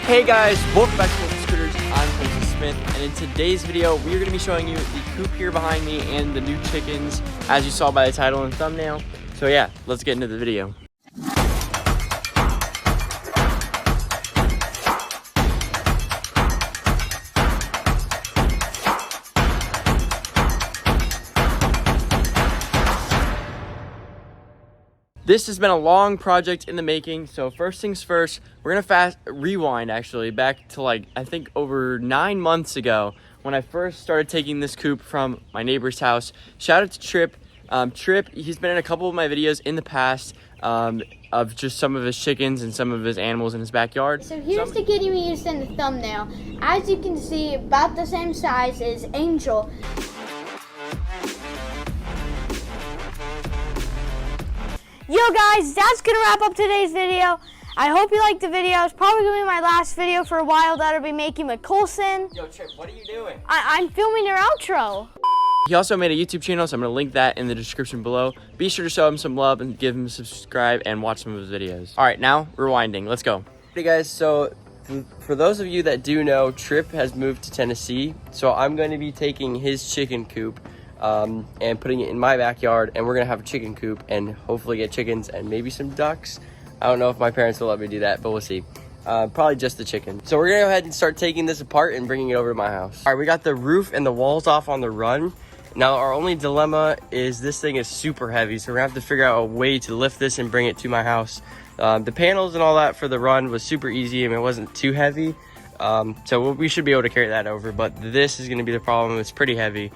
Hey guys, welcome back to Colson Scooters. I'm Colson Smith, and in today's video, we're going to be showing you the coop here behind me and the new chickens, as you saw by the title and thumbnail. So yeah, let's get into the video. This has been a long project in the making, so first things first, we're gonna rewind actually back to like, I think over 9 months ago when I first started taking this coop from my neighbor's house. Shout out to Trip. Trip, he's been in a couple of my videos in the past of just some of his chickens and some of his animals in his backyard. So here's the kitty we used in the thumbnail. As you can see, about the same size as Angel. Yo guys, that's gonna wrap up today's video. I hope you liked the video. It's probably gonna be my last video for a while that I'll be making with Colson. Yo Trip, what are you doing? I'm filming your outro. He also made a YouTube channel, so I'm gonna link that in the description below. Be sure to show him some love and give him a subscribe and watch some of his videos. All right, now rewinding, let's go. Hey guys, so for those of you that do know, Trip has moved to Tennessee, so I'm going to be taking his chicken coop and putting it in my backyard, and we're gonna have a chicken coop and hopefully get chickens and maybe some ducks. I don't know if my parents will let me do that, but we'll see. Probably just the chicken. So we're gonna go ahead and start taking this apart and bringing it over to my house. All right, we got the roof and the walls off on the run. Now our only dilemma is this thing is super heavy, so we're gonna have to figure out a way to lift this and bring it to my house. The panels and all that for the run was super easy and it wasn't too heavy. So we should be able to carry that over, but this is gonna be the problem. It's pretty heavy.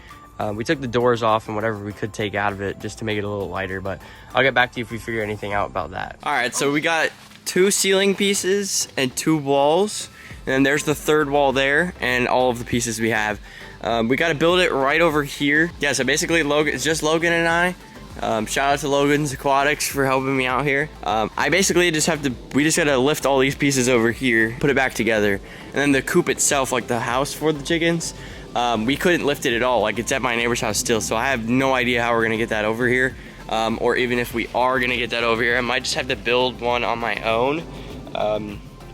We took the doors off and whatever we could take out of it just to make it a little lighter, but I'll get back to you if we figure anything out about that. All right, so we got 2 ceiling pieces and 2 walls, and then there's the 3rd wall there and all of the pieces we have. We got to build it right over here. Yeah, so basically it's just Logan and I. Shout out to Logan's Aquatics for helping me out here. I basically we just gotta lift all these pieces over here, put it back together, and then the coop itself, like the house for the chickens, we couldn't lift it at all. Like, it's at my neighbor's house still, so I have no idea how we're gonna get that over here, or even if we are gonna get that over here. I might just have to build one on my own,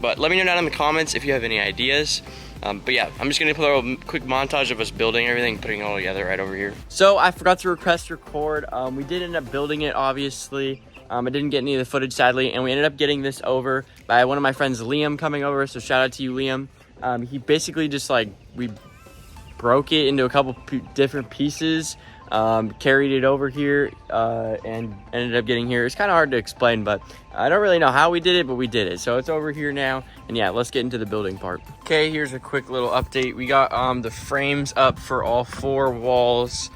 but let me know down in the comments if you have any ideas. But yeah, I'm just gonna put a quick montage of us building everything, putting it all together right over here. So I forgot to record. We did end up building it, obviously. I didn't get any of the footage, sadly, and we ended up getting this over by one of my friends, Liam, coming over, so shout out to you, Liam. He basically just we broke it into a couple different pieces, carried it over here, and ended up getting here. It's kind of hard to explain, but I don't really know how we did it, but we did it. So it's over here now, and yeah, let's get into the building part. Okay, here's a quick little update. We got the frames up for all 4 walls.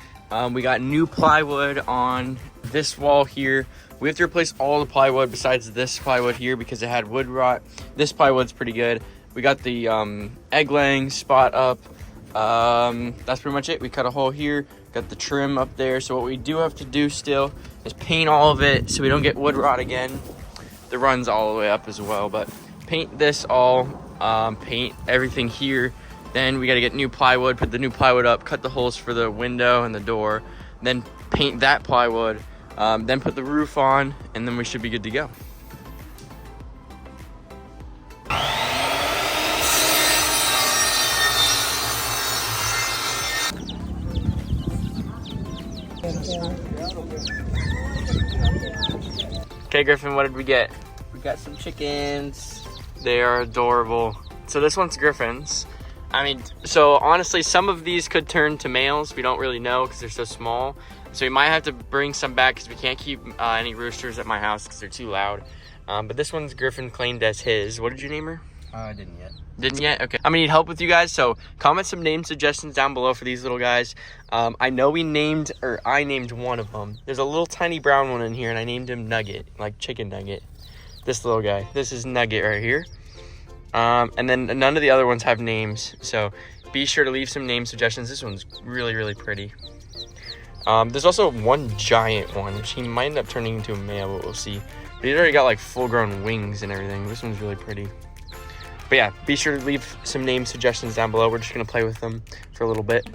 We got new plywood on this wall here. We have to replace all the plywood besides this plywood here because it had wood rot. This plywood's pretty good. We got the egg laying spot up. That's pretty much it. We cut a hole here, got the trim up there. So what we do have to do still is paint all of it so we don't get wood rot again. The run's all the way up as well, but paint this all, paint everything here. Then we got to get new plywood, put the new plywood up, cut the holes for the window and the door, then paint that plywood, then put the roof on, and then we should be good to go. Okay, Griffin, what did we get? We got some chickens. They are adorable. So this one's Griffin's. I mean, so honestly, some of these could turn to males. We don't really know because they're so small. So we might have to bring some back because we can't keep any roosters at my house because they're too loud. But this one's Griffin claimed as his. What did you name her? I didn't yet. Didn't yet? Okay. I'm gonna need help with you guys, so comment some name suggestions down below for these little guys. I know I named one of them. There's a little tiny brown one in here, and I named him Nugget, like chicken nugget. This little guy. This is Nugget right here. And then none of the other ones have names, so be sure to leave some name suggestions. This one's really, really pretty. There's also one giant one, which he might end up turning into a male, but we'll see. But he's already got like full-grown wings and everything. This one's really pretty. But yeah, be sure to leave some name suggestions down below. We're just gonna play with them for a little bit.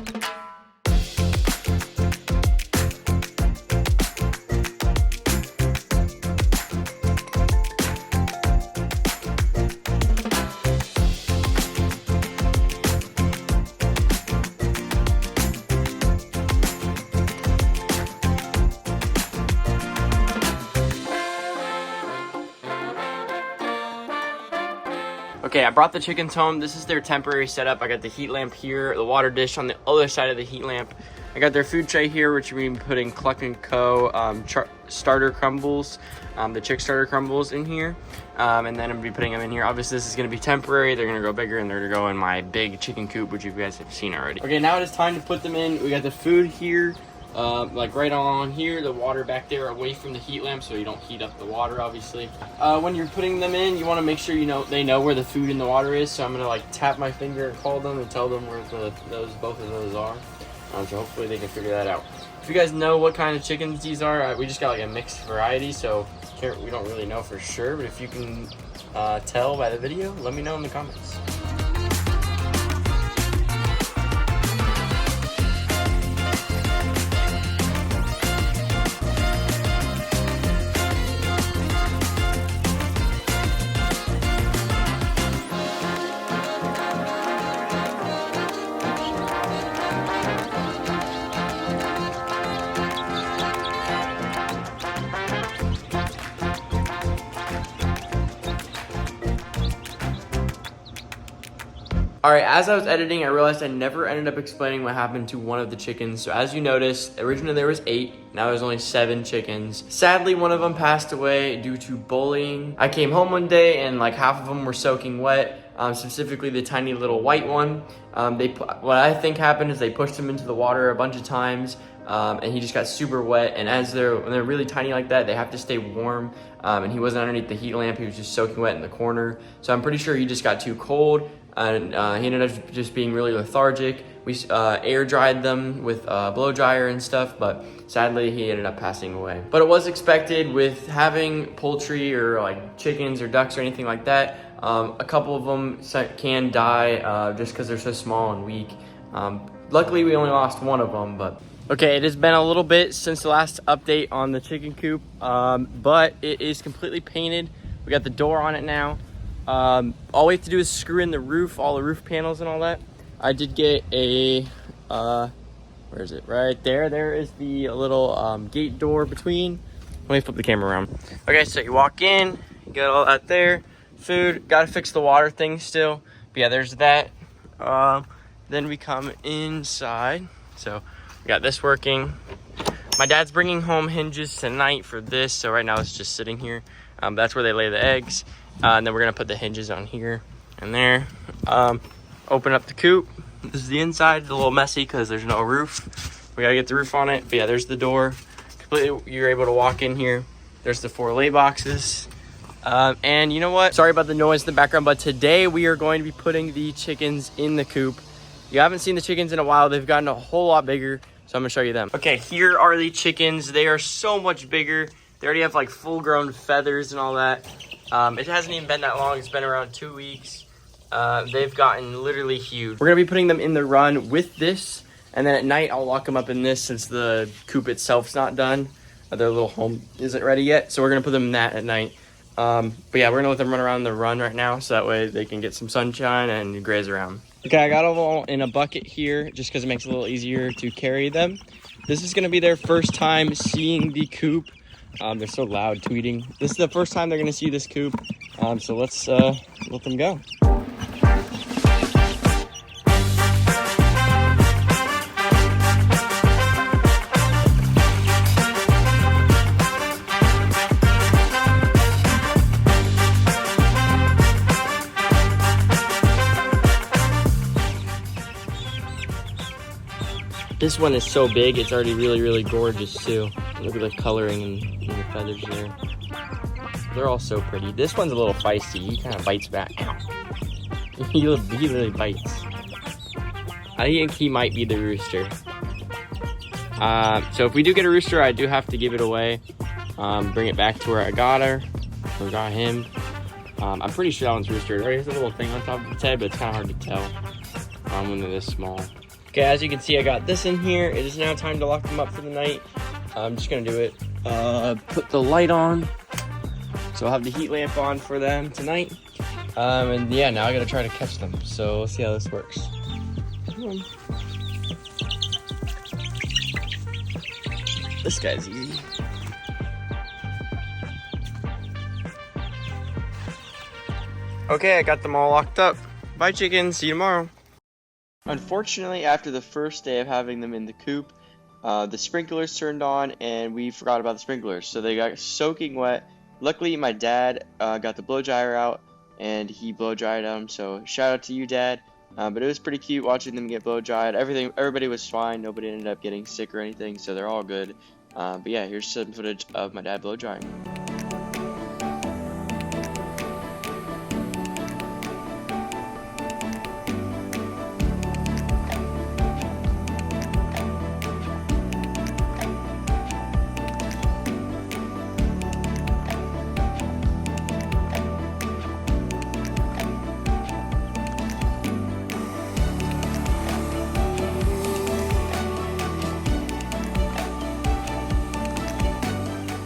Okay, I brought the chickens home. This is their temporary setup. I got the heat lamp here, the water dish on the other side of the heat lamp. I got their food tray here, which we've been putting Cluck & Co. Starter crumbles, the chick starter crumbles in here. And then I'm gonna be putting them in here. Obviously, this is gonna be temporary. They're gonna grow bigger and they're gonna go in my big chicken coop, which you guys have seen already. Okay, now it is time to put them in. We got the food here, like right on here, the water back there away from the heat lamp so you don't heat up the water, obviously. When you're putting them in, you wanna make sure they know where the food and the water is. So I'm gonna like tap my finger and call them and tell them where both of those are. So hopefully they can figure that out. If you guys know what kind of chickens these are, we just got like a mixed variety, so we don't really know for sure, but if you can tell by the video, let me know in the comments. All right, as I was editing, I realized I never ended up explaining what happened to one of the chickens. So as you noticed, originally there was 8, now there's only 7 chickens. Sadly, one of them passed away due to bullying. I came home one day and like half of them were soaking wet, specifically the tiny little white one. What I think happened is they pushed him into the water a bunch of times, and he just got super wet. And when they're really tiny like that, they have to stay warm. And he wasn't underneath the heat lamp, he was just soaking wet in the corner. So I'm pretty sure he just got too cold. And he ended up just being really lethargic. We air dried them with blow dryer and stuff, but sadly he ended up passing away. But it was expected with having poultry or like chickens or ducks or anything like that. A couple of them can die just because they're so small and weak. Luckily we only lost one of them, but. Okay, it has been a little bit since the last update on the chicken coop, but it is completely painted. We got the door on it now. All we have to do is screw in the roof, all the roof panels and all that. I did get a, where is it? Right there. There is the little gate door between. Let me flip the camera around. Okay, so you walk in, you got all that there. Food, gotta fix the water thing still. But yeah, there's that. Then we come inside. So we got this working. My dad's bringing home hinges tonight for this. So right now it's just sitting here. That's where they lay the eggs. And then we're gonna put the hinges on here and there. Open up the coop. This is the inside. It's a little messy because there's no roof. We gotta get the roof on it. But yeah, there's the door. Completely, you're able to walk in here. There's the 4 lay boxes. And you know what? Sorry about the noise in the background, but today we are going to be putting the chickens in the coop. You haven't seen the chickens in a while. They've gotten a whole lot bigger, so I'm gonna show you them. Okay, here are the chickens. They are so much bigger. They already have like full-grown feathers and all that. It hasn't even been that long. It's been around 2 weeks. They've gotten literally huge. We're gonna be putting them in the run with this, and then at night I'll lock them up in this since the coop itself's not done. Their little home isn't ready yet, so we're gonna put them in that at night. But yeah, we're gonna let them run around the run right now, so that way they can get some sunshine and graze around. Okay, I got them all in a bucket here just because it makes it a little easier to carry them. This is gonna be their first time seeing the coop. They're so loud tweeting. This is the first time they're gonna see this coop. So let's let them go. This one is so big, it's already really, really gorgeous too. Look at the coloring and the feathers there. They're all so pretty. This one's a little feisty. He kind of bites back. He really bites. I think he might be the rooster. So if we do get a rooster, I do have to give it away. Bring it back to where I got her. Or got him. I'm pretty sure that one's rooster. It already has a little thing on top of its head, but it's kind of hard to tell when they're this small. Okay, as you can see, I got this in here. It is now time to lock them up for the night. I'm just gonna do it. Put the light on. So I'll have the heat lamp on for them tonight. And yeah, now I gotta try to catch them. So let's see how this works. Come on. This guy's easy. Okay, I got them all locked up. Bye, chickens. See you tomorrow. Unfortunately, after the first day of having them in the coop, the sprinklers turned on and we forgot about the sprinklers. So they got soaking wet. Luckily, my dad got the blow dryer out and he blow dried them. So shout out to you, Dad. But it was pretty cute watching them get blow dried. Everybody was fine. Nobody ended up getting sick or anything, so they're all good. But yeah, here's some footage of my dad blow drying.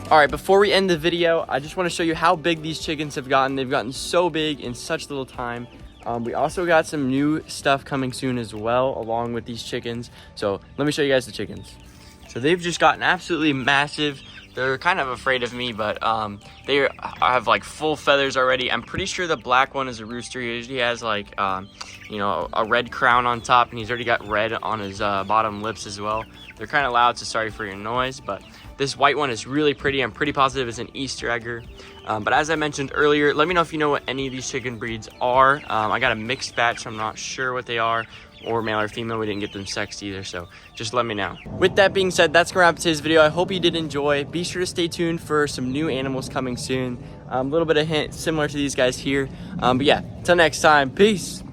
Alright, before we end the video, I just want to show you how big these chickens have gotten. They've gotten so big in such little time. We also got some new stuff coming soon as well, along with these chickens. So let me show you guys the chickens. So they've just gotten absolutely massive. They're kind of afraid of me, but they have like full feathers already. I'm pretty sure the black one is a rooster. He usually has like, you know, a red crown on top, and he's already got red on his bottom lips as well. They're kind of loud, so sorry for your noise, but this white one is really pretty. I'm pretty positive it's an Easter egger. But as I mentioned earlier, let me know if you know what any of these chicken breeds are. I got a mixed batch, so I'm not sure what they are, or male or female. We didn't get them sexed either, so just let me know. With that being said, that's gonna wrap up today's video. I hope you did enjoy. Be sure to stay tuned for some new animals coming soon. A little bit of hint similar to these guys here. But yeah, till next time, peace.